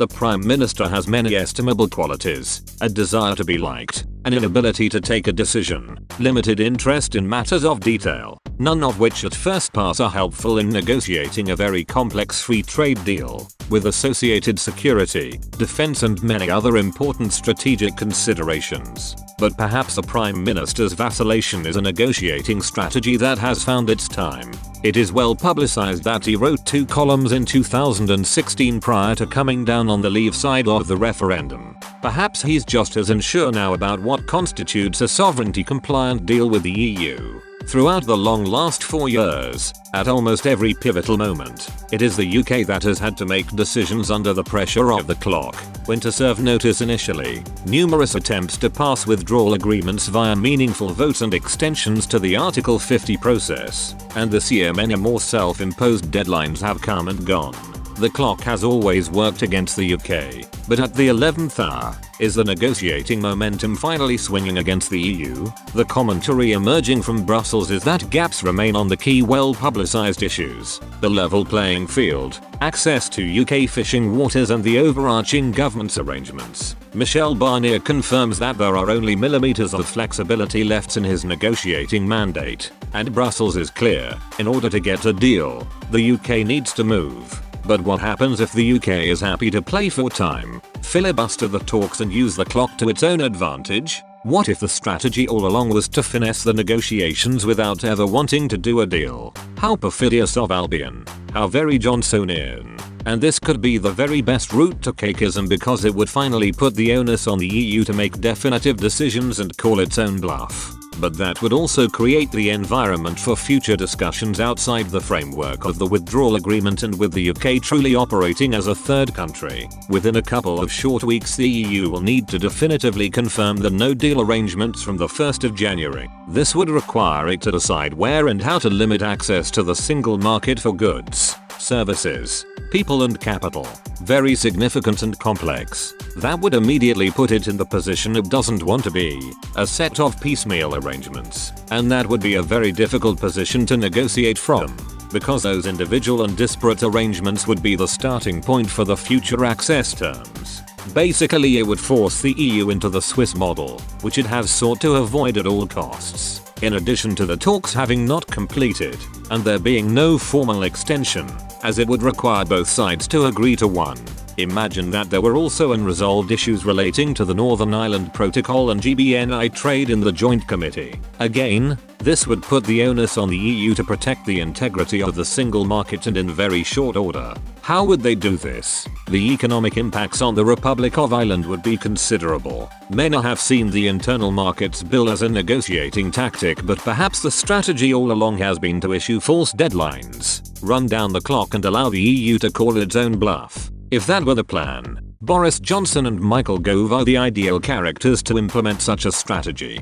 The Prime Minister has many estimable qualities: a desire to be liked, an inability to take a decision, limited interest in matters of detail, none of which at first pass are helpful in negotiating a very complex free trade deal, with associated security, defense and many other important strategic considerations. But perhaps the Prime Minister's vacillation is a negotiating strategy that has found its time. It is well publicized that he wrote 2 columns in 2016 prior to coming down on the Leave side of the referendum. Perhaps he's just as unsure now about what constitutes a sovereignty-compliant deal with the EU. Throughout the long last 4 years, at almost every pivotal moment, it is the UK that has had to make decisions under the pressure of the clock: when to serve notice initially, numerous attempts to pass withdrawal agreements via meaningful votes and extensions to the Article 50 process, and this year many more self-imposed deadlines have come and gone. The clock has always worked against the UK, but at the 11th hour, is the negotiating momentum finally swinging against the EU? The commentary emerging from Brussels is that gaps remain on the key well-publicized issues: the level playing field, access to UK fishing waters and the overarching governance arrangements. Michel Barnier confirms that there are only millimeters of flexibility left in his negotiating mandate, and Brussels is clear: in order to get a deal, the UK needs to move. But what happens if the UK is happy to play for time, filibuster the talks and use the clock to its own advantage? What if the strategy all along was to finesse the negotiations without ever wanting to do a deal? How perfidious of Albion. How very Johnsonian. And this could be the very best route to cakeism, because it would finally put the onus on the EU to make definitive decisions and call its own bluff. But that would also create the environment for future discussions outside the framework of the withdrawal agreement, and with the UK truly operating as a third country. Within a couple of short weeks the EU will need to definitively confirm the no-deal arrangements from the 1st of January. This would require it to decide where and how to limit access to the single market for goods, services, people and capital. Very significant and complex. That would immediately put it in the position it doesn't want to be: a set of piecemeal arrangements. And that would be a very difficult position to negotiate from, because those individual and disparate arrangements would be the starting point for the future access terms. Basically, it would force the EU into the Swiss model, which it has sought to avoid at all costs. In addition to the talks having not completed, and there being no formal extension, as it would require both sides to agree to one. Imagine that there were also unresolved issues relating to the Northern Ireland Protocol and GBNI trade in the Joint Committee. Again, this would put the onus on the EU to protect the integrity of the single market, and in very short order. How would they do this? The economic impacts on the Republic of Ireland would be considerable. Many have seen the Internal Markets Bill as a negotiating tactic, but perhaps the strategy all along has been to issue false deadlines, run down the clock and allow the EU to call its own bluff. If that were the plan, Boris Johnson and Michael Gove are the ideal characters to implement such a strategy.